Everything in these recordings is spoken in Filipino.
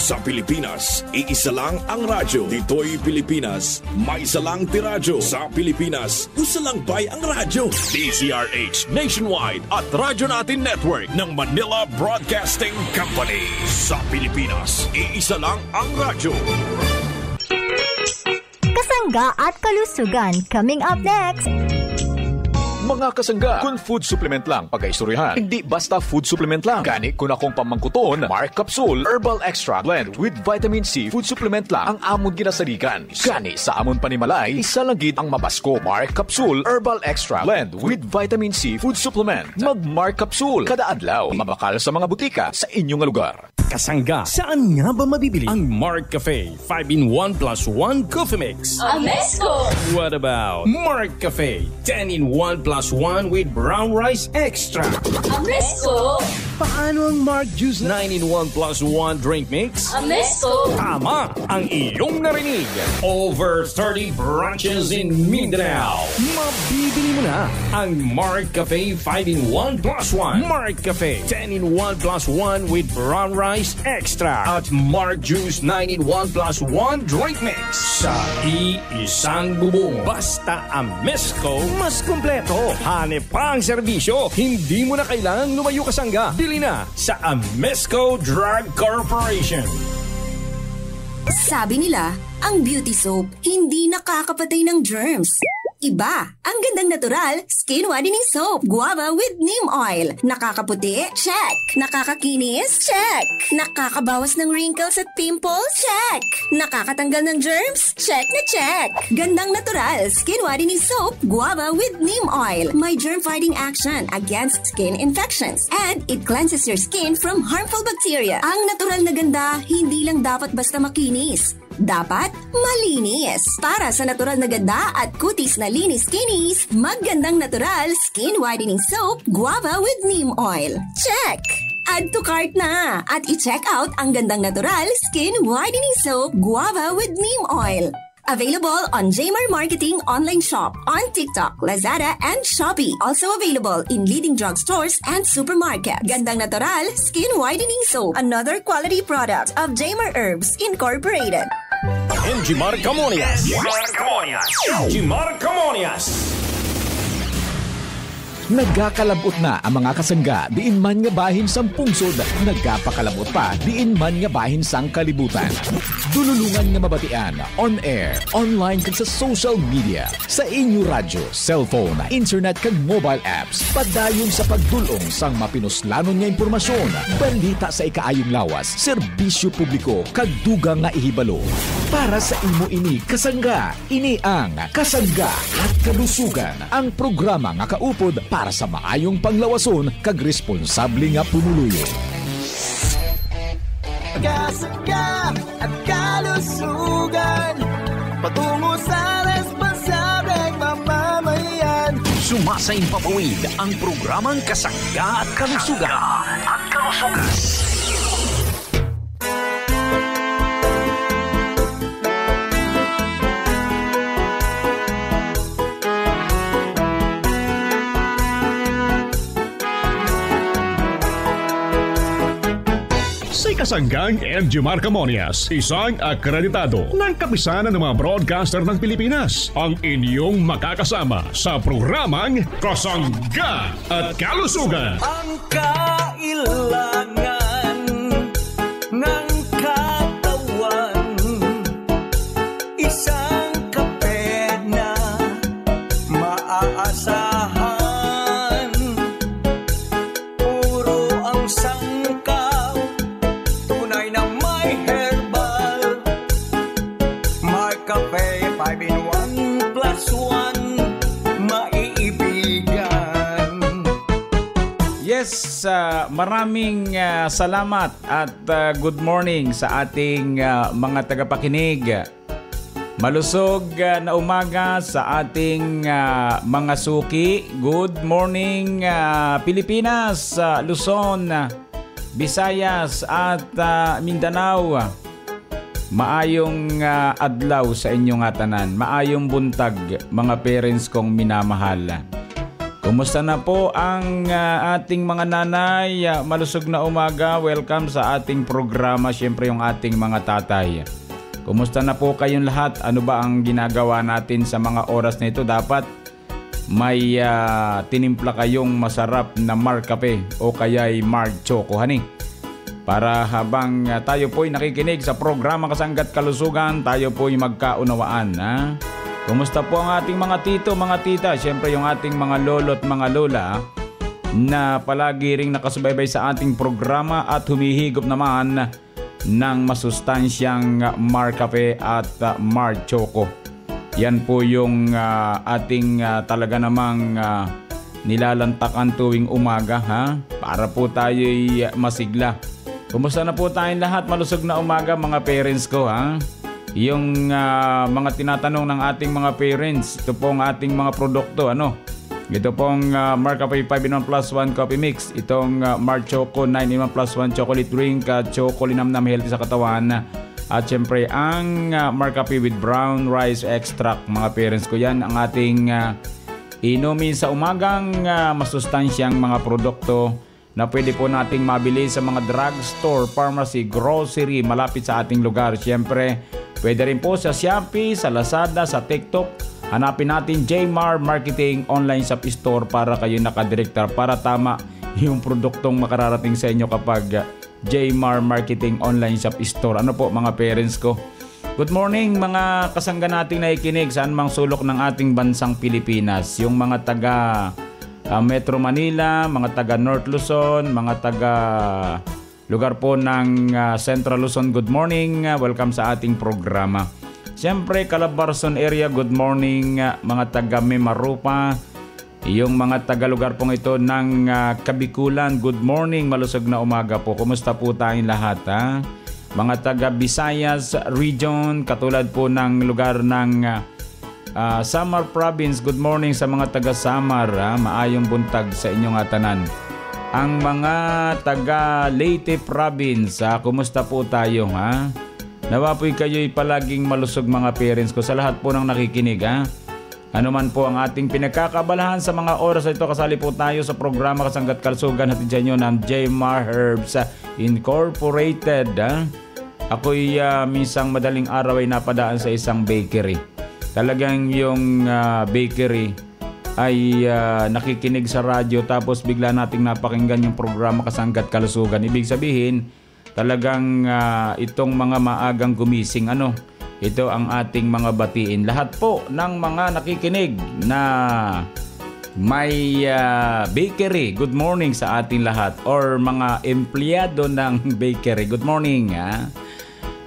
Sa Pilipinas, iisa lang ang radyo. Dito'y Pilipinas, may isa lang tiradyo. Sa Pilipinas, usa lang bay ang radyo. DZRH Nationwide at Radyo Natin Network ng Manila Broadcasting Company. Sa Pilipinas, iisa lang ang radyo. Kasangga at kalusugan coming up next. Mga kasangga, kung food supplement lang pag-aistoryahan, hindi basta food supplement lang. Gani kung akong pamangkuton, Mark Capsule Herbal Extra Blend with Vitamin C food supplement lang ang amon ginasarikan. Gani sa amon panimalay, isa lang gid ang mabasko. Mark Capsule Herbal Extra Blend with Vitamin C food supplement. Mag-Mark Capsule kada adlaw, mabakal sa mga butika sa inyong lugar. Kasangga, saan nga ba mabibili ang Mark Cafe 5-in-1 plus 1 coffee mix? Amesco! What about Mark Cafe 10-in-1 plus 1 with brown rice extra? Amesco! Paano ang Mark Juice 9-in-1 plus 1 drink mix? Amesco! Tama ang iyong narinig. Over 30 branches in Mindanao. Mabibili mo na ang Mark Cafe 5-in-1 plus 1. Mark Cafe 10-in-1 plus 1 with brown rice extra at Mark Juice 9-in-1 plus 1 drink mix. Sa iisang bubong. Basta Amesco, mas kumpleto. Hanep pa ang serbisyo. Hindi mo na kailangang lumayo kasangga. Bili na sa Amesco Drug Corporation. Sabi nila, ang beauty soap hindi nakakapatay ng germs. Iba, ang gandang natural, skin whitening soap, guava with neem oil. Nakakaputi? Check. Nakakakinis? Check. Nakakabawas ng wrinkles at pimples? Check. Nakakatanggal ng germs? Check na check. Gandang natural, skin whitening soap, guava with neem oil. May germ-fighting action against skin infections. And it cleanses your skin from harmful bacteria. Ang natural na ganda, hindi lang dapat basta makinis. Dapat malinis. Para sa natural na ganda at kutis na linis-kinis, maggandang natural skin whitening soap, guava with neem oil. Check! Add to cart na at i-check out ang gandang natural skin whitening soap, guava with neem oil. Available on Jamer Marketing online shop, on TikTok, Lazada, and Shopee. Also available in leading drugstores and supermarkets. Gandang natural skin whitening soap. Another quality product of Jamer Herbs Incorporated. Jimar Camonias. Jimar Camonias. Nagkakalabot na ang mga kasangga, diin man nga bahin sang pungsod, nagkapakalabot pa, diin man nga bahin sang kalibutan. Dululungan nga mabatian, on air, online kag sa social media, sa inyo radyo, cellphone, internet kag mobile apps, padayon sa pagdulong sang mapinuslanon nga impormasyon, balita sa ikaayong lawas, serbisyo publiko, kag dugang nga ihibalo. Para sa imo ini kasangga, ini ang Kasangga at Kalusugan, ang programa nga kaupod para sa maayong panglawason kag responsable nga pumuluyo. Kasangga at kalusugan, patungo sa responsableng mamamayan. Sumasayang papawid ang programang Kasangga at Kalusugan. Si Kasanggang Jimar Camonias, isang akreditado ng kapisanan ng mga broadcaster ng Pilipinas, ang inyong makakasama sa programang Kasangga at Kalusugan. Ang kailangan ng katawan, isang kape na maaasahan. Puro ang sangkaw, tunay na may herbal. May kape 5-in-1 plus 1, maiibigan. Yes, maraming salamat at good morning sa ating mga tagapakinig. Malusog na umaga sa ating mga suki. Good morning Pilipinas, Luzon, Visayas at Mindanao. Maayong adlaw sa inyong tanan. Maayong buntag mga parents kong minamahal. Kumusta na po ang ating mga nanay? Malusog na umaga. Welcome sa ating programa. Siyempre yung ating mga tatay. Kumusta na po kayong lahat? Ano ba ang ginagawa natin sa mga oras na ito? Dapat may tinimpla kayong masarap na Mark Cafe o kaya'y Mark Choco, honey. Para habang tayo po'y nakikinig sa programa Kasangga't Kalusugan, tayo po'y magkaunawaan. Ha? Kumusta po ang ating mga tito, mga tita? Siyempre yung ating mga lolo at mga lola na palagi ring nakasubaybay sa ating programa at humihigop naman ng masustansyang Mark Cafe at Mark Choco. Yan po yung ating talaga namang nilalantakan tuwing umaga, ha? Para po tayo'y masigla. Kumusta na po tayong lahat? Malusog na umaga mga parents ko, ha? Yung mga tinatanong ng ating mga parents, ito pong ating mga produkto, ano? Ito pong Mark Cafe 5-in-1 plus 1 coffee mix. Itong Mark Choco 9-in-1 plus 1 chocolate drink, choco linamnam healthy sa katawan. At syempre ang Mark Cafe with brown rice extract, mga parents ko. Yan ang ating inumin sa umagang masustansyang mga produkto na pwede po nating mabili sa mga drugstore, pharmacy, grocery malapit sa ating lugar. Syempre, pwede rin po sa Shopee, sa Lazada, sa TikTok. Hanapin natin Jmar Marketing Online Shop Store para kayo nakadirektar para tama yung produktong makararating sa inyo kapag Jmar Marketing Online Shop Store. Ano po mga parents ko? Good morning mga kasangga nating nakikinig saan mang sulok ng ating bansang Pilipinas. Yung mga taga Metro Manila, mga taga North Luzon, mga taga lugar po ng Central Luzon, good morning. Welcome sa ating programa. Siyempre, Calabarzon area, good morning. Mga taga Mimarupa, yung mga taga lugar pong ito ng Kabikulan, good morning. Malusog na umaga po. Kumusta po tayong lahat, ha? Mga taga Visayas region, katulad po ng lugar ng Samar Province, good morning sa mga taga Samar, ha? Maayong buntag sa inyong atanan. Ang mga taga Leyte Province, kumusta po tayo, ha? Nawa po'y kayo'y palaging malusog mga parents ko sa lahat po ng nakikinig, ha? Ano man po ang ating pinagkakabalahan sa mga oras na ito, kasali po tayo sa programa Kasangga't Kalusugan hatid sa inyo ng Jmar Herbs Incorporated, ha? Ako'y minsang madaling araw ay napadaan sa isang bakery. Talagang yung bakery ay nakikinig sa radyo tapos bigla nating napakinggan yung programa Kasangga't Kalusugan. Ibig sabihin, talagang itong mga maagang gumising, ano, ito ang ating mga batiin. Lahat po ng mga nakikinig na may bakery, good morning sa ating lahat. Or mga empleyado ng bakery, good morning, ha?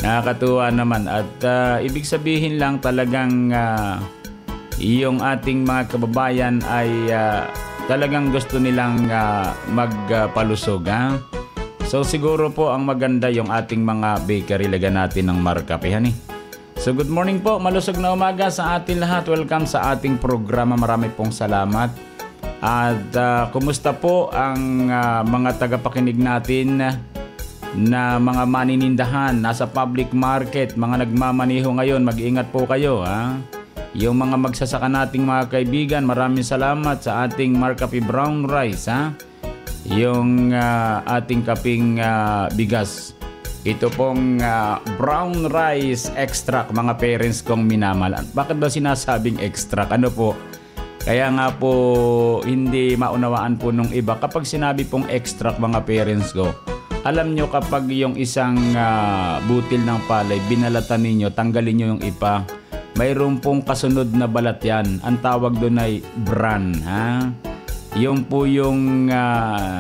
Nakakatuwa naman. At ibig sabihin lang talagang yung ating mga kababayan ay talagang gusto nilang magpalusog, ha? So siguro po ang maganda yung ating mga bakery, lagyan natin ng Mark Cafe, honey. So good morning po, malusog na umaga sa ating lahat. Welcome sa ating programa. Marami pong salamat. At kumusta po ang mga tagapakinig natin na mga maninindahan nasa public market, mga nagmamaniho ngayon, mag-ingat po kayo, ha? Yung mga magsasaka nating mga kaibigan, maraming salamat sa ating Mark Cafe brown rice, ha? Yung ating kaping bigas. Ito pong brown rice extract, mga parents kong minamahal. Bakit ba sinasabing extract? Ano po? Kaya nga po hindi maunawaan po nung iba. Kapag sinabi pong extract, mga parents ko, alam nyo kapag yung isang butil ng palay, binalatan ninyo, tanggalin nyo yung ipa. Mayroon pong kasunod na balat yan. Ang tawag doon ay bran, ha? Yung po yung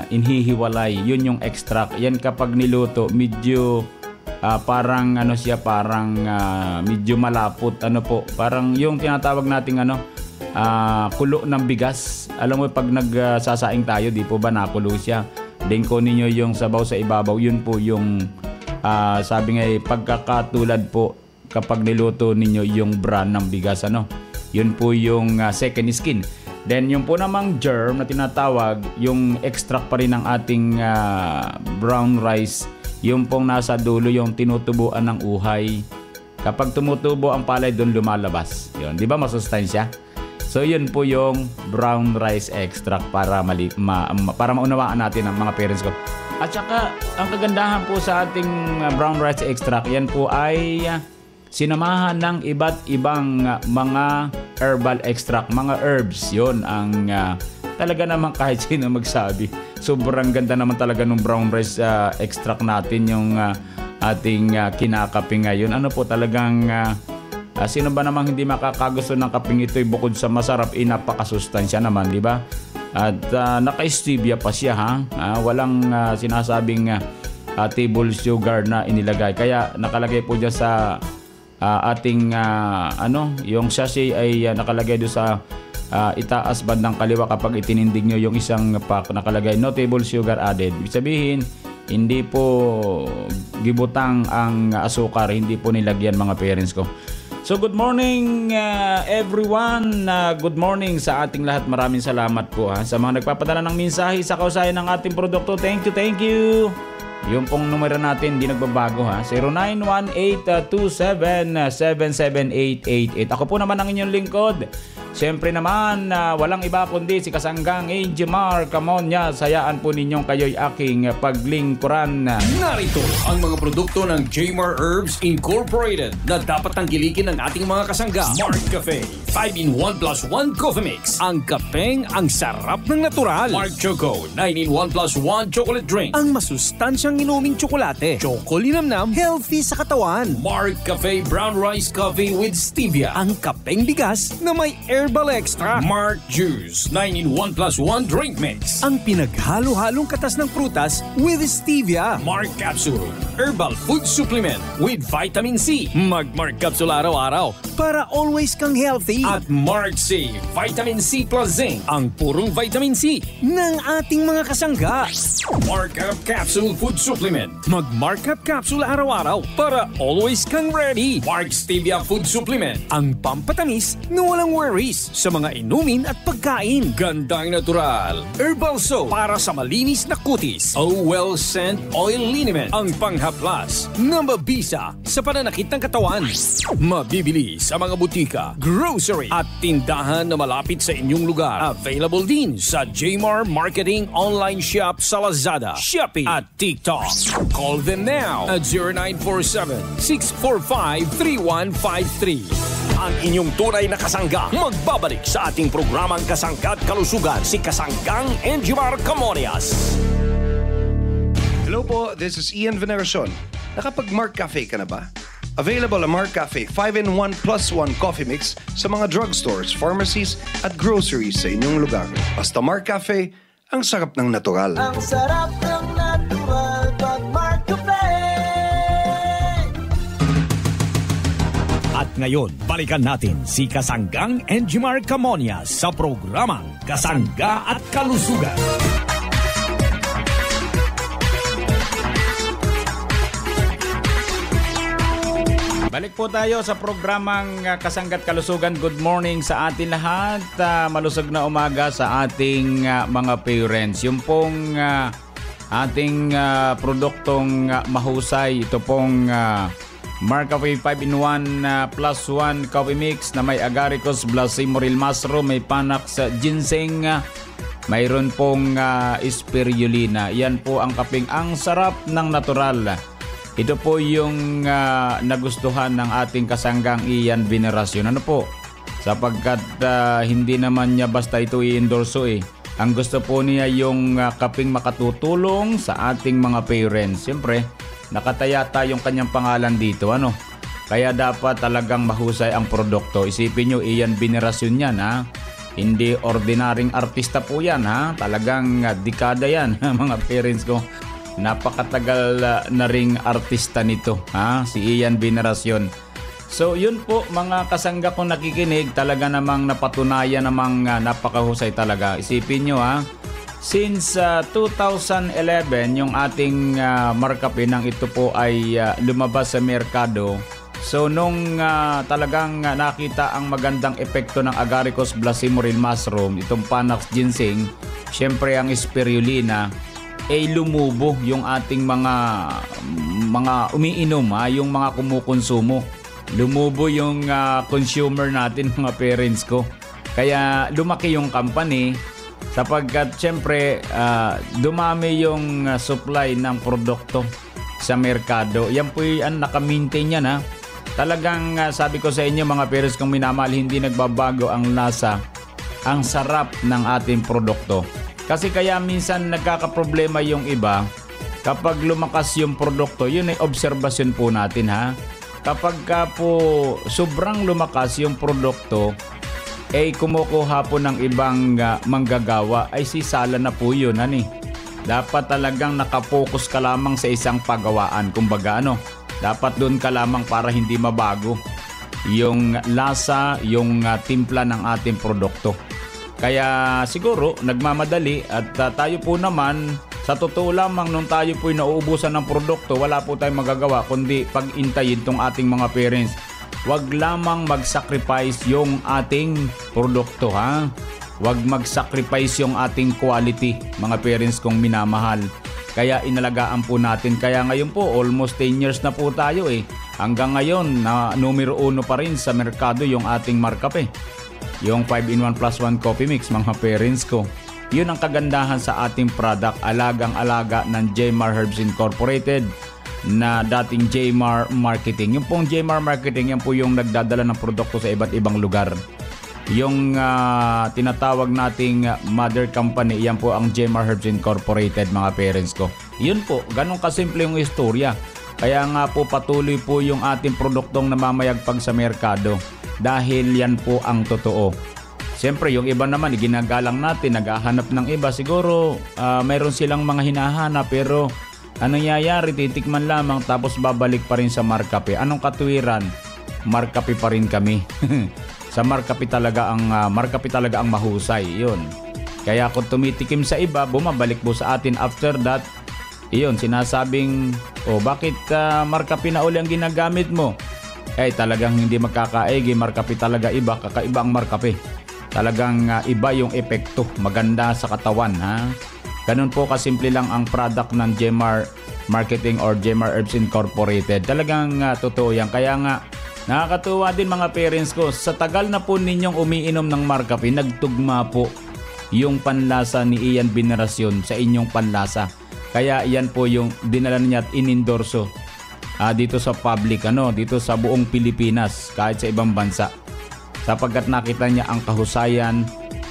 inhihiwalay, yun yung extract. Yan kapag niluto, medyo parang ano siya, parang medyo malapot, ano po. Parang yung tinatawag nating kulo ng bigas. Alam mo pag nagsasaing tayo, di po ba nakulo siya? Dingko ninyo yung sabaw sa ibabaw, yun po yung sabi nga pagkakatulad po kapag niluto ninyo yung bran ng bigas, ano? Yun po yung second skin. Then yung po namang germ na tinatawag, yung extract pa rin ng ating brown rice, yung pong nasa dulo, yung tinutubuan ng uhay. Kapag tumutubo ang palay, doon lumalabas. Yun, di ba masustansya? So yun po yung brown rice extract para para maunawaan natin ang mga parents ko. At saka ang kagandahan po sa ating brown rice extract, yan po ay sinamahan ng iba't ibang mga herbal extract, mga herbs. Yun ang talaga naman kahit sino magsabi. Sobrang ganda naman talaga ng brown rice extract natin, yung ating kinakape ngayon. Ano po talagang sino ba namang hindi makakagusto ng kapeng ito, bukod sa masarap, napakasustansya naman, di ba? At naka-stevia pa siya, ha? Walang sinasabing table sugar na inilagay. Kaya nakalagay po dyan sa ating yung sachet ay nakalagay doon sa itaas bandang kaliwa kapag itinindig nyo yung isang pack, nakalagay no table sugar added. Ibig sabihin, hindi po gibutang ang asukar, hindi po nilagyan mga parents ko. So good morning everyone, good morning sa ating lahat. Maraming salamat po sa mga nagpapadala ng mensahe sa kausayan ng ating produkto. Thank you. Yung pong numero natin hindi nagbabago, 0918-277-77888. Ako po naman ang inyong lingkod. Siyempre naman, walang iba kundi si Kasanggang Jmar Camonias. Hayaan po ninyong kayo'y aking paglingkuran. Narito ang mga produkto ng Jmar Herbs Incorporated na dapat tangkilikin ng ating mga kasangga. Mark Cafe 5-in-1 plus 1 Coffee Mix. Ang kapeng ang sarap ng natural. Mark Choco 9-in-1 plus 1 Chocolate Drink. Ang masustansyang inuming tsokolate. Chocolinamnam, healthy sa katawan. Mark Cafe Brown Rice Coffee with Stevia. Ang kapeng bigas na may herbal extra. Mark Juice 9-in-1 plus 1 Drink Mix. Ang pinaghalo-halong katas ng prutas with Stevia. Mark Capsule Herbal Food Supplement with Vitamin C. Mag-Mark Capsule araw-araw para always kang healthy. At Mark C Vitamin C plus Zinc. Ang purong vitamin C ng ating mga kasangga. Mark Up Capsule Food Supplement. Mag-Mark Up Capsule araw-araw para always kang ready. Mark Stevia Food Supplement. Ang pampatamis na walang worries sa mga inumin at pagkain. Gandang natural herbal soap para sa malinis na kutis. Well Scent Oil Liniment. Ang panghaplas na mabisa sa pananakit ng katawan. Mabibili sa mga butika, grocery at tindahan na malapit sa inyong lugar. Available din sa Jmar Marketing Online Shop sa Lazada, Shopee at TikTok. Call them now at 0947-645-3153. Ang inyong tunay na kasangga magbabalik sa ating programang Kasangga't Kalusugan, si Kasanggang Jmar Camonias. Hello po, this is Ian Veneracion. Nakapag-Mark Cafe ka na ba? Available ang Mark Cafe 5-in-1 plus 1 coffee mix sa mga drugstores, pharmacies at groceries sa inyong lugar. Basta Mark Cafe, ang sarap ng natural. Ang sarap ng natural pag Mark Cafe. At ngayon, balikan natin si Kasanggang Jmar Camonias sa programang Kasangga at Kalusugan. Balik po tayo sa programang Kasangga't Kalusugan. Good morning sa atin lahat. Malusog na umaga sa ating mga parents. Yung pong ating produktong mahusay, ito pong Mark Cafe 5-in-1 plus 1 coffee mix na may agaricus, blasimoril mushroom, may panax ginseng, mayroon pong spirulina. Yan po ang kapeng ang sarap ng natural. Ito po yung nagustuhan ng ating kasanggang Ian Veneracion. Ano po? Sapagkat hindi naman niya basta ito i-endorso eh. Ang gusto po niya yung kaping makatutulong sa ating mga parents. Siyempre, nakataya tayong kanyang pangalan dito. Ano? Kaya dapat talagang mahusay ang produkto. Isipin nyo, Ian Veneracion yan, ha? Hindi ordinaryong artista po yan, ha? Talagang dekada yan, mga parents ko. Napakatagal na ring artista nito, si Ian Veneracion. So yun po mga kasangga kong nakikinig, talaga namang napatunayan namang napakahusay talaga. Isipin nyo since 2011 yung ating Mark Cafe nang ito po ay lumabas sa merkado. So nung talagang nakita ang magandang epekto ng agaricus, blasimoril mushroom, itong panax ginseng, syempre ang spirulina, lumubo yung ating mga umiinom, yung mga kumukonsumo. Lumubo yung consumer natin, mga parents ko. Kaya lumaki yung company sapagkat syempre dumami yung supply ng produkto sa merkado. Yan po ang naka-maintain yan ha. Talagang sabi ko sa inyo mga parents kong minamahal, hindi nagbabago ang lasa, ang sarap ng ating produkto. Kasi kaya minsan nagkakaproblema yung iba kapag lumakas yung produkto, yun ay obserbasyon po natin ha. Kapag ka po sobrang lumakas yung produkto, ay kumukuha po ng ibang manggagawa, ay sisala na po yun. Dapat talagang nakapokus ka lamang sa isang pagawaan. Kumbaga dapat doon ka lamang para hindi mabago yung lasa, yung timpla ng ating produkto. Kaya siguro nagmamadali at tayo po naman, sa totoo lamang nung tayo po'y nauubusan ng produkto, wala po tayong magagawa kundi pag-intayin tong ating mga parents. Huwag lamang mag-sacrifice yung ating produkto ha. Huwag mag-sacrifice yung ating quality, mga parents kong minamahal. Kaya inalagaan po natin. Kaya ngayon po, almost 10 years na po tayo eh. Hanggang ngayon, numero 1 pa rin sa merkado yung ating Marcafe. Yung 5-in-1 plus 1 coffee mix, mga parents ko. Yun ang kagandahan sa ating product. Alagang-alaga ng Jmar Herbs Incorporated na dating Jmar Marketing. Yung pong Jmar Marketing, yan po yung nagdadala ng produkto sa iba't ibang lugar. Yung tinatawag nating mother company, yan po ang Jmar Herbs Incorporated, mga parents ko. Yun po, ganun kasimple yung istorya. Kaya nga po patuloy po yung ating produktong namamayagpag sa merkado dahil yan po ang totoo. Siyempre yung iba naman ginagalang natin, naghahanap ng iba, siguro mayroon silang mga hinahanap pero anong nangyayari, titikman lamang tapos babalik pa rin sa Marcafe. Anong katuwiran? Marcafe pa rin kami. Sa Marcafe talaga ang mahusay, 'yun. Kaya kung tumitikim sa iba, bumabalik po sa atin after that. 'Yun, sinasabing, bakit Marcafe na uli ang ginagamit mo? Talagang hindi magkakaigi, Marcafe talaga iba, kakaiba ang Marcafe. Talagang iba yung epekto, maganda sa katawan ha. Ganun po kasimple lang ang product ng Jmar Marketing or Jmar Herbs Incorporated. Talagang totoo yan. Kaya nga nakakatuwa din mga parents ko, sa tagal na po ninyong umiinom ng Marcafe, nagtugma po yung panlasa ni Ian Veneracion sa inyong panlasa. Kaya yan po yung dinala niya at inendorso dito sa public, dito sa buong Pilipinas, kahit sa ibang bansa. Sapagkat nakita niya ang kahusayan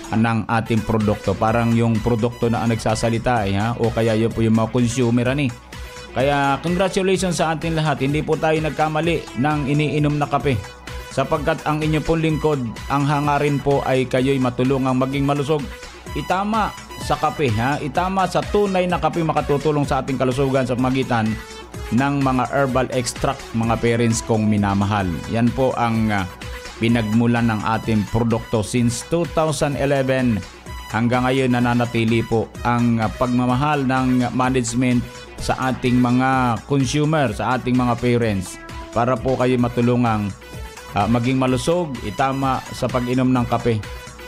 ng ating produkto. Parang yung produkto na ang nagsasalita o kaya yun po yung mga consumer Kaya congratulations sa ating lahat. Hindi po tayo nagkamali ng iniinom na kape. Sapagkat ang inyong pong lingkod, ang hangarin po ay kayo'y matulungang maging malusog. Itama sa kape Itama sa tunay na kape, makatutulong sa ating kalusugan sa pamagitan ng mga herbal extract, mga parents kong minamahal. Yan po ang pinagmulan ng ating produkto since 2011 hanggang ngayon. Nananatili po ang pagmamahal ng management sa ating mga consumer, sa ating mga parents, para po kayo matulungang maging malusog, itama sa pag-inom ng kape.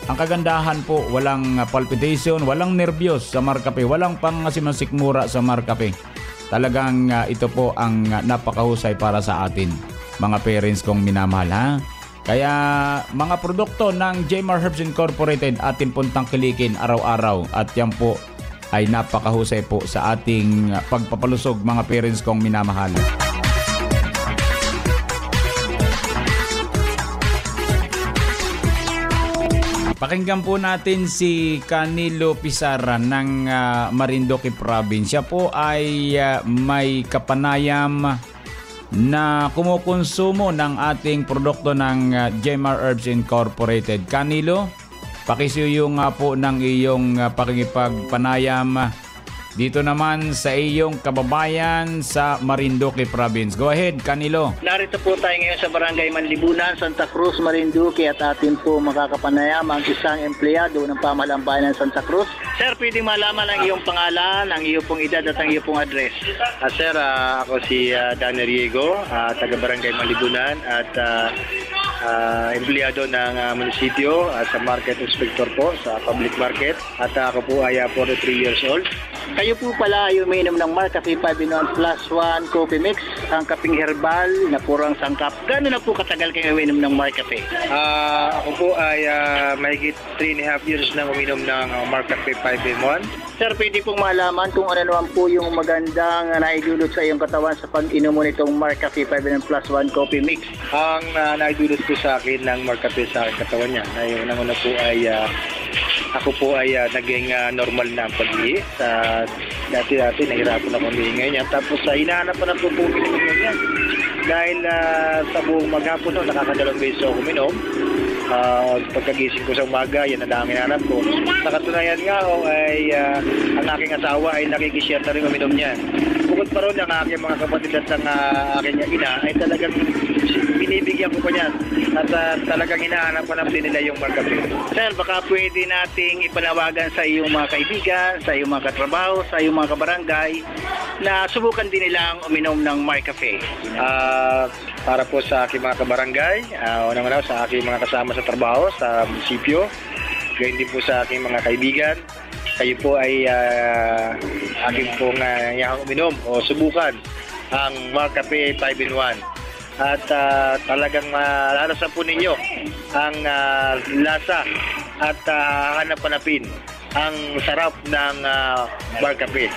Ang kagandahan po, walang palpitation, walang nervyos sa Marcafe, walang pangasimansikmura sa Marcafe. Talagang ito po ang napakahusay para sa atin, mga parents kong minamahal Kaya mga produkto ng Jmar Herbs Incorporated ating puntang kilikin araw-araw, at yan po ay napakahusay po sa ating pagpapalusog, mga parents kong minamahal. Pakinggan po natin si Canilo Pizarra ng Marinduque Province. Siya po ay may kapanayam na kumukonsumo ng ating produkto ng Jmar Herbs Incorporated. Canilo, pakisuyo nga po ng iyong pakikipagpanayam dito naman sa iyong kababayan sa Marinduque Province. Go ahead, Canilo. Narito po tayo ngayon sa Barangay Manlibunan, Santa Cruz, Marinduque, at atin po makakapanayam ang isang empleyado ng pamahalang bayan ng Santa Cruz. Sir, pwedeng malaman ang iyong pangalan, ang iyong pong edad at ang iyong pong address. Sir, ako si Dan Riego, taga Barangay Manlibunan at empleyado ng munisipyo sa market inspector po sa public market, at ako po ay 43 years old. Kayo po pala ay umiinom ng Mark Cafe 5-in-1 plus 1 coffee mix, ang kaping herbal na purang sangkap. Gano'n na po katagal kayo umiinom ng Mark Cafe? Ako po ay mahigit 3.5 years na uminom ng Mark Cafe 5-in-1. Sir, pwede pong malaman kung ano naman po yung magandang naidulot sa iyong katawan sa pag-inom mo nitong Mark Cafe 5-in-1 plus 1 coffee mix? Ang naidulot po sa akin ng Mark Cafe sa aking katawan niya, na yung una po ay ako po ay naging normal na ang pag-ihi. Dati nahirapan ako huminga niya. Tapos hinahanap pa na po po uminom niya. Dahil sa buong maghapon nakakadalawang beses ako uminom. Pagkagising ko sa umaga, yan ang dami hanap ko. Sa katunayan nga ay ang aking asawa ay nakikishare na rin uminom niya. Bukod pa ron ang aking mga kapatid at ang aking ina ay talagang binibigyan ko pa niyan. At talagang hinahanap pa na nila yung Mark Cafe. Sir, baka pwede nating ipanawagan sa iyong mga kaibigan, sa iyong mga katrabaho, sa iyong mga kabarangay na subukan din nilang uminom ng Mark Cafe. Para po sa aking mga kabarangay, unang-una sa aking mga kasama sa trabaho sa munisipyo, gayon din po sa aking mga kaibigan. Kayo po ay aking pong uminom o subukan ang Mark Cafe 5-in-1. At talagang lalasan po ninyo ang lasa at hanap-hanapin ang sarap ng Mark Cafe.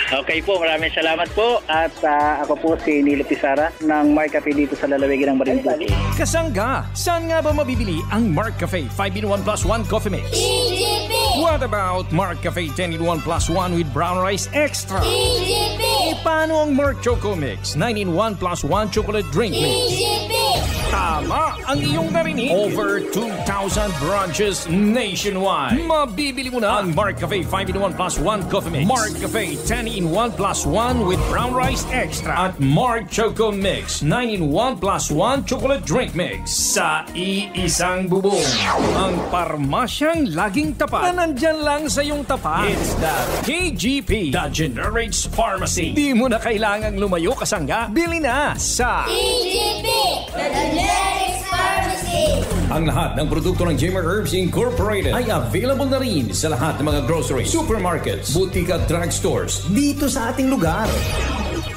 Okay po, maraming salamat po. At ako po si Nilo Pizarra ng Mark Cafe dito sa lalawigan ng Marinduque. Kasangga, saan nga ba mabibili ang Mark Cafe 5-in-1 plus 1 coffee mix? EGP! What about Mark Cafe 10-in-1 plus 1 with brown rice extra? EGP! Paano ang Mark Choco Mix 9-in-1 plus 1 chocolate drink mix? EGP! Tama ang iyong narinig. Over 2,000 branches nationwide. Mabibili mo na ang Mark Cafe 5-in-1 plus 1 coffee mix, Mark Cafe 10-in-1 plus 1 with brown rice extra, at Mark Choco Mix 9-in-1 plus 1 chocolate drink mix sa iisang bubong. Ang parmasyang laging tapat na nandyan lang sa iyong tapat. It's the KGP, the Generics Pharmacy. Di mo na kailangang lumayo, kasangga. Bili na sa EGP! The Generics Pharmacy! Ang lahat ng produkto ng Jimmer Herbs Incorporated ay available na rin sa lahat ng mga grocery, supermarkets, boutique at drugstores dito sa ating lugar.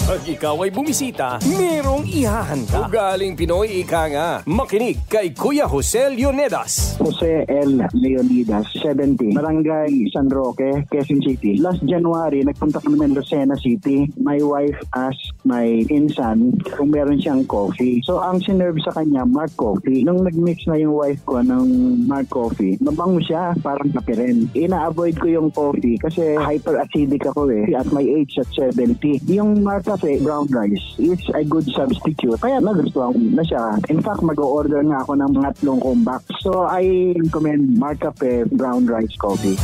Pag ikaw ay bumisita, merong ihahanda. Ugaling Pinoy, ika nga. Makinig kay Kuya Jose Leonidas. Jose L. Leonidas, 70, Barangay San Roque, Quezon City. Last January, nagpunta kami ng Lucena City. My wife asked my insan kung meron siyang coffee. So, ang sinerve sa kanya, Mark Coffee. Nung nag-mix na yung wife ko ng Mark Coffee, mabango siya, parang kape rin. Ina-avoid ko yung coffee kasi hyperacidic ako at my age at 70. Yung Mark Cafe brown rice is a good substitute. Kaya nagustuhan ko na siya. In fact, mag-o-order nga ako ng 3 combats. So, I recommend Mark Cafe brown rice coffee.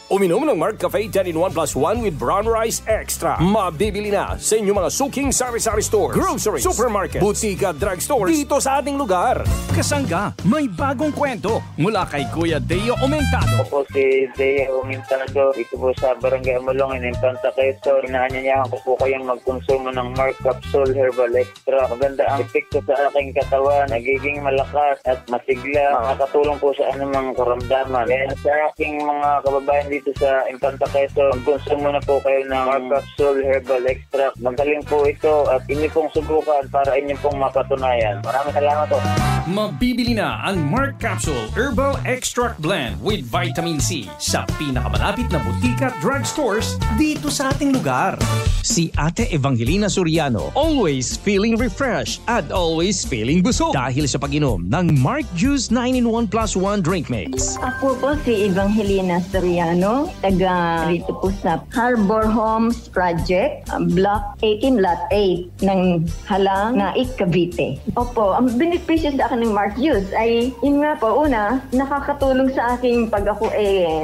Uminom ng Mark Cafe 10-in-1 plus 1 with brown rice extra. Mabibili na sa inyong mga suking sari-sari stores, groceries, supermarkets, boutique at drugstores dito sa ating lugar. Kasangga, may bagong kwento mula kay Kuya Deo Aumentado. Ako po si Deo Aumentado, dito po sa Barangay Amulong, Infanta Quezon. Inaanyayahan ko po kayong magkonsumo ng Mark Capsule Herbal Extra. Maganda ang epekto sa aking katawan, nagiging malakas at masigla. Makakatulong po sa anumang karamdaman. Kaya sa aking mga kababayan dito sa Infanta Quezon, magkonsumo na po kayo ng Mark Capsule Herbal Extract. Magaling po ito at inyo pong subukan para inyo pong mapatunayan. Maraming salamat po. Mabibili na ang Mark Capsule Herbal Extract Blend with Vitamin C sa pinakamalapit na butika at drugstores dito sa ating lugar. Si Ate Evangelina Soriano, always feeling refreshed at always feeling busog dahil sa pag-inom ng Mark Juice 9-in-1 plus 1 drink mix. Ako po si Evangelina Soriano, taga rito po sa Harbor Homes Project, Block 18, Lot 8 ng Halang, Naik, Cavite. Opo, ang benepisyo sa akin ng Mark Juice ay, yun nga po, una, nakakatulong sa akin pag ako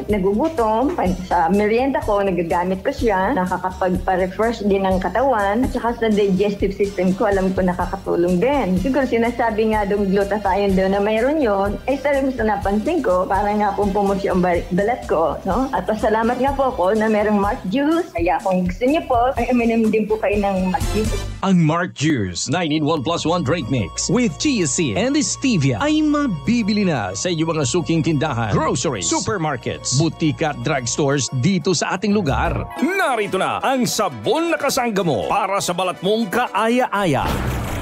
nagugutom, sa merienda ko, nagagamit ko siya, nakakapagpa-refresh din ng katawan, at saka sa digestive system ko, alam ko nakakatulong din. Siguro sinasabi nga doon glutathione doon na mayroon yun, ay talagang sa napansin ko, para nga pong pumusyo ang balat ko, no? At pasalamat nga po ako na merong Mark Juice, kaya kung gusto niyo po, ay uminom din po kayo ng Mark Juice. Ang Mark Juice 9-in-1 plus 1 drink mix with chia seed and Stevia ay mabibili na sa inyong mga suking tindahan, groceries, supermarkets, butika at drugstores dito sa ating lugar. Narito na ang sabon na kasangga mo para sa balat mong kaaya-aya.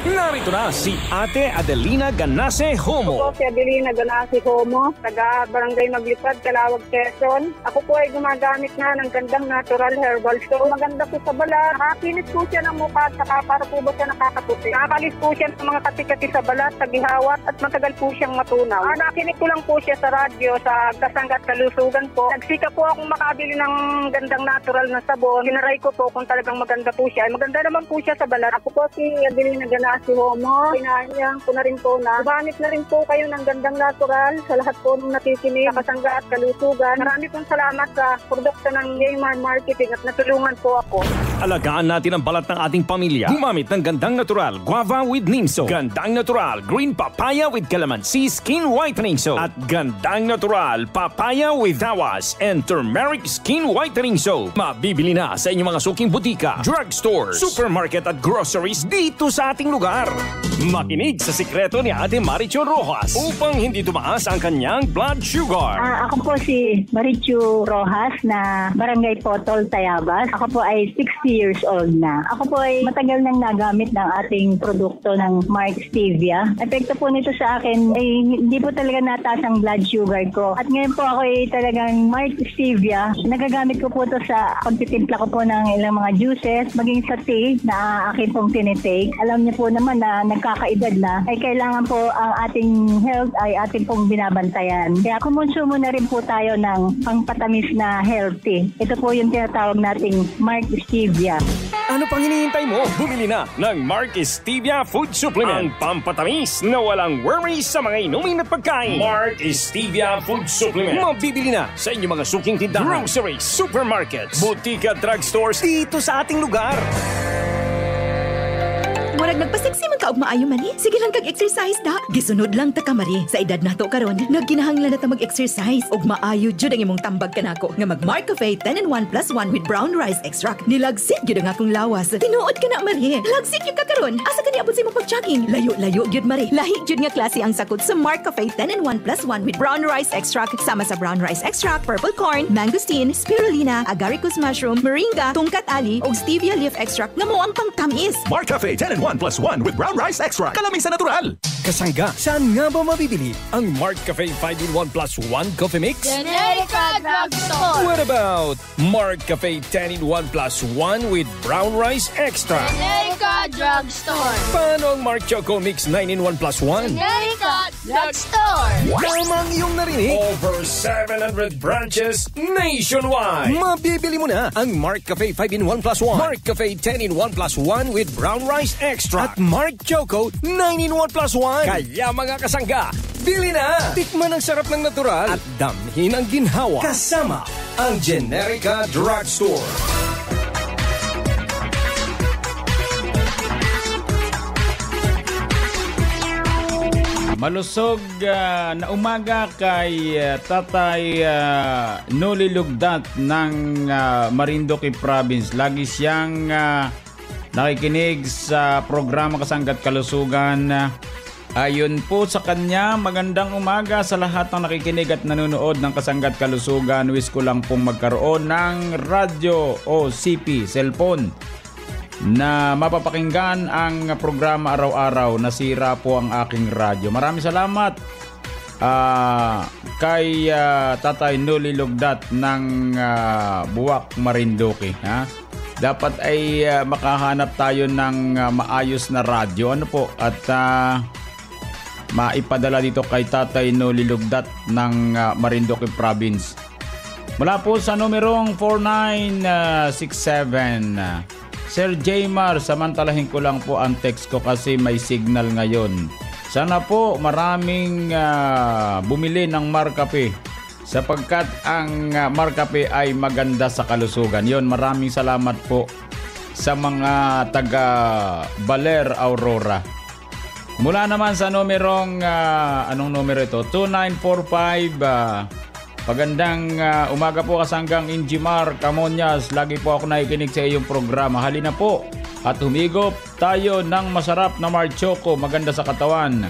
Narito na si Ate Adelina Ganase Homo. Ako po si Adelina Ganase Homo, taga Barangay Maglipad, Calawag, Quezon. Ako po ay gumagamit na ng gandang natural herbal soap. Maganda po sa balat. Nakakinis po siya ng mukha at saka para po ba siya nakakaputi. Nakakalis po siya ng mga kati-kati sa balat, sa gihawat at matagal po siyang matunaw. Nakinig ko lang po siya sa radyo sa Kasangga at Kalusugan po. Nagsika po akong makabili ng gandang natural na sabon. Ginaray ko po kung talagang maganda po siya. Ay maganda naman po siya sa balat. Ako po si Adelina Ganase si Homo, pinahanyang ko na rin po na gamit na rin po kayo ng gandang natural sa lahat po ng nakikinig sa Kasangga at Kalusugan. Marami pong salamat sa produkto ng Gamer Marketing at natulungan po ako. Alagaan natin ang balat ng ating pamilya. Gumamit ng gandang natural guava with neem soap, gandang natural green papaya with calamansi skin whitening soap, at gandang natural papaya with awas and turmeric skin whitening soap. Mabibili na sa inyong mga suking butika, drugstores, supermarket at groceries dito sa ating lugar. Makinig sa sikreto ni Ate Marichu Rojas upang hindi tumaas ang kanyang blood sugar. Ako po si Marichu Rojas na Barangay Potol, Tayabas. Ako po ay 60 years old na. Ako po ay matagal nang nagamit ng ating produkto ng Mark Stevia. Epekto po nito sa akin ay hindi po talaga nataas ang blood sugar ko. At ngayon po ako ay talagang Mark Stevia. Nagagamit ko po ito sa pagtitimpla ko po ng ilang mga juices, maging sa tea na akin pong tinitake. Alam niyo po naman na nagkakaedad na, ay kailangan po ang ating health ay ating pong binabantayan. Kaya kumonsumo na rin po tayo ng pangpatamis na healthy. Ito po yung tinatawag nating Mark Stevia. Ano pang hinihintay mo? Bumili na ng Mark Stevia Food Supplement. Ang pampatamis na walang worries sa mga inumin at pagkain. Mark Stevia Food Supplement. Mabibili na sa inyong mga suking tindahan, groceries, supermarkets, butika, drugstores dito sa ating lugar. Murag nagpaseksi man ka og maayo man eh. Sige lang kag exercise da. Gisunod lang ta ka mari. Sa edad nato karon, nagkinahanglan na ta mag-exercise og maayo jud ang imong tambag kanako nga mag Mark Cafe 10-in-1 + 1 with brown rice extract. Nilagsit gyud ang akong lawas. Tinuod ka na mari. Lagsit gyud ka karon. Asa ka ni abot sa imong pag-jogging? Layo-layo gyud mari. Lahi gyud nga klase ang sakot sa Mark Cafe 10-in-1 + 1 with brown rice extract sama sa brown rice extract, purple corn, mangosteen, spirulina, agaricus mushroom, moringa, tungkat ali og stevia leaf extract nga mao ang pangtamis. Mark Cafe 10-in-1 + 1 with brown rice extract. Kalamisa natural. Kasangga, saan nga ba mabibili ang Mark Cafe 5-in-1 + 1 coffee mix? Generica Drugstore. What about Mark Cafe 10-in-1 + 1 with brown rice extra? Generica Drugstore. Paano ang Mark Choco Mix 9-in-1 + 1? Generica Drugstore. Tamang iyong narinig. Over 700 branches nationwide. Mabibili mo na ang Mark Cafe 5-in-1 + 1, Mark Cafe 10-in-1 + 1 with brown rice extra, at Mark Choco 9-in-1 + 1. Kaya mga kasangga, bili na! Tikman ang sarap ng natural at damhin ang ginhawa kasama ang Generica Drugstore. Malusog na umaga kay Tatay Noli Lugdat ng Marinduque Province. Lagi siyang nakikinig sa programa Kasangga't Kalusugan. Ayon po sa kanya, magandang umaga sa lahat ng nakikinig at nanonood ng Kasangga't Kalusugan. Wish ko lang pong magkaroon ng radyo o CP, cellphone, na mapapakinggan ang programa araw-araw. Nasira po ang aking radyo. Maraming salamat kay Tatay Noli Lugdat ng Buwak, Marinduque. Dapat ay makahanap tayo ng maayos na radyo. Ano po? At maipadala dito kay Tatay Noli Lugdat ng Marinduque Province. Mula po sa numerong 4967. Sir Jaymar, samantalahin ko lang po ang text ko kasi may signal ngayon. Sana po maraming bumili ng Mark Cafe sapagkat ang Mark Cafe ay maganda sa kalusugan. Yon, maraming salamat po sa mga taga Baler, Aurora. Mula naman sa numerong, anong numero ito? 2945. Pagandang umaga po kasanggang Injimar Camonyas. Lagi po ako nakikinig sa iyong programa. Halina po at humigop tayo ng masarap na Mark Choco. Maganda sa katawan.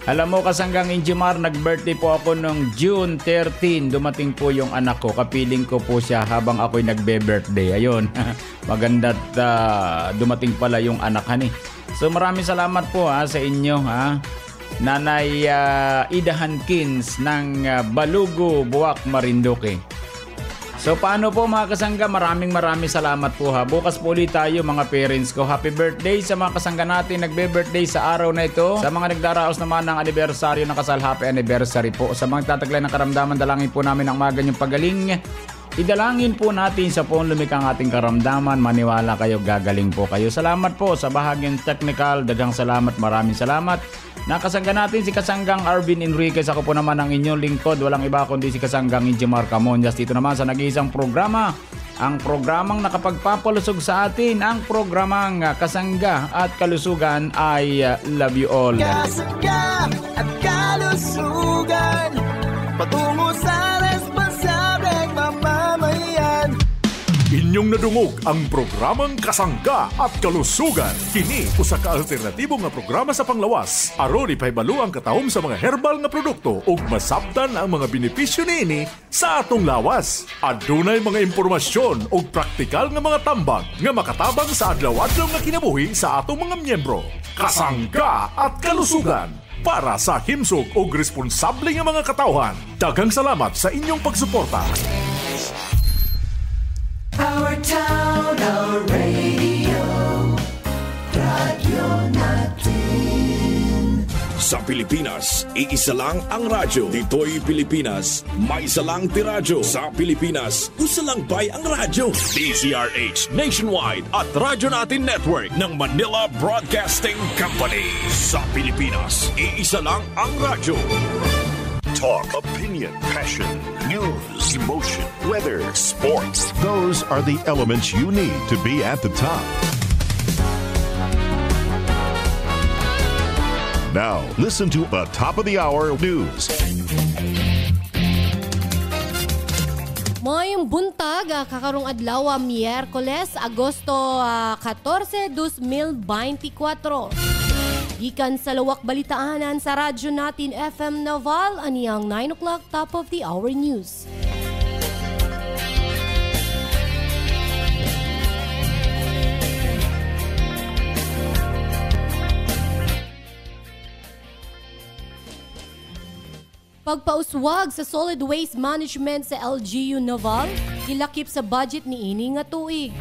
Alam mo kasanggang Injimar, nag-birthday po ako noong June 13. Dumating po yung anak ko. Kapiling ko po siya habang ako'y nagbe-birthday. Ayun, maganda't dumating pala yung anak hani. So maraming salamat po sa inyo Nanay Ida Hankins ng Balugo, Buwak, Marinduque. So paano po mga kasangga, maraming salamat po Bukas po ulit tayo mga parents ko. Happy birthday sa mga kasangga natin nagbe-birthday sa araw na ito. Sa mga nagdaraos naman ng anibersaryo ng kasal, happy anniversary po. Sa mga tataglay ng karamdaman, dalangin po namin ang magan yung pagaling. Idalangin po natin sa poong lumikang ating karamdaman. Maniwala kayo, gagaling po kayo. Salamat po sa bahagyang technical. Daghang salamat, maraming salamat. Nakasangga natin si Kasanggang Arvin Enriquez. Ako po naman ang inyong lingkod. Walang iba kundi si Kasanggang Injimar Camonias. Dito naman sa nag-iisang programa. Ang programang nakapagpapalusog sa atin. Ang programang Kasangga at Kalusugan ay Love You All. Kasangga at Kalusugan, patungo sa responsableng mamamayan. Inyong nadungog ang programang Kasangga at Kalusugan. Kini usa ka alternatibo nga programa sa panglawas. Aron ipahibalo ang katahom sa mga herbal nga produkto ug masabtan ang mga benepisyo niini sa atong lawas. Adunay mga impormasyon ug praktikal nga mga tambag nga makatabang sa adlaw-adlaw nga kinabuhi sa atong mga miyembro. Kasangga at Kalusugan, para sa himsog ug responsable nga mga katawhan. Daghang salamat sa inyong pagsuporta. Our town, our radio, radyo natin. Sa Pilipinas, iisa lang ang radyo. Dito'y Pilipinas, may isa lang tiradyo. Sa Pilipinas, usa lang bay ang radyo. DZRH Nationwide at Radyo Natin Network ng Manila Broadcasting Company. Sa Pilipinas, iisa lang ang radyo. Talk, opinion, passion, news, emotion, weather, sports. Those are the elements you need to be at the top. Now, listen to the top of the hour news. Mayong buntag, kakarong adlaw, Miyerkules, Agosto 14, 2024. Gikan sa luwak balitaanan sa Radyo Natin FM Naval, aniyang 9 o'clock top of the hour news. Pagpauswag sa solid waste management sa LGU Naval, gilakip sa budget ni ini nga tuig.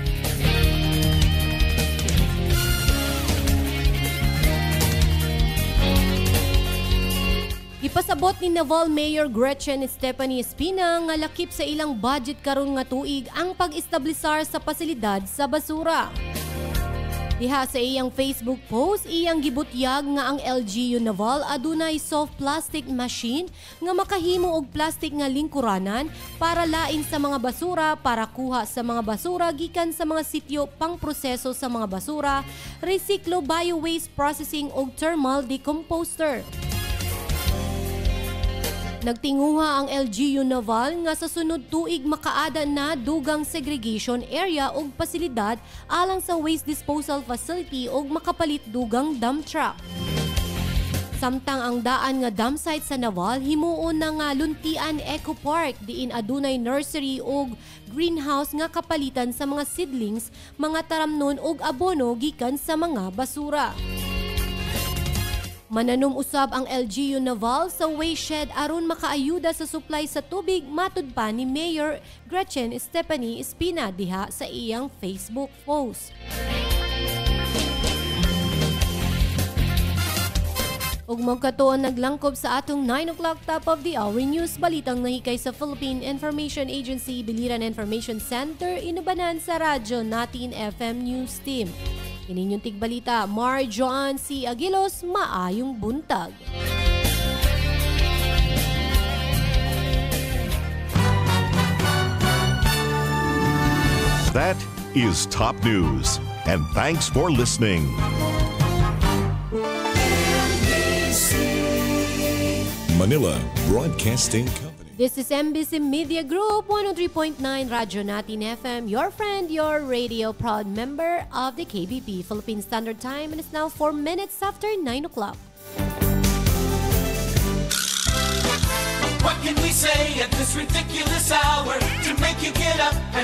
Ipasabot ni Naval Mayor Gretchen Stephanie Espina nga lakip sa ilang budget karon nga tuig ang pag-establisar sa pasilidad sa basura. Diha sa iyang Facebook post, iyang gibutyag nga ang LGU Naval adunay soft plastic machine nga makahimo og plastic nga lingkuranan para lain sa mga basura, para kuha sa mga basura gikan sa mga sityo pang proseso sa mga basura, recyclo bio-waste processing og thermal decomposter. Nagtinguha ang LGU Naval nga sa sunod tuig makaada na dugang segregation area og pasilidad alang sa waste disposal facility og makapalit dugang dump truck. Samtang ang daan nga dump site sa Naval himuon na nga Luntian Eco Park diin adunay nursery og greenhouse nga kapalitan sa mga seedlings, mga taramnon og abono gikan sa mga basura. Mananom usab ang LGU Naval sa waste shed aron makaayuda sa supply sa tubig, matud pa ni Mayor Gretchen Stephanie Espina diha sa iyang Facebook post. Ug magkatuon naglangkob sa atong 9 o'clock top of the hour news, balitang nahikay sa Philippine Information Agency Biliran Information Center inubanan sa Radyo Natin FM News Team. Ininyong tigbalita, Marjon C. Aguilos, maayong buntag. That is top news, and thanks for listening. Manila Broadcasting Company. This is MBC Media Group, 103.9 Radyo Natin FM, your friend, your radio, proud member of the KBP Philippine Standard Time, and it's now 4 minutes after 9 o'clock. What can we say at this ridiculous hour to make you get up and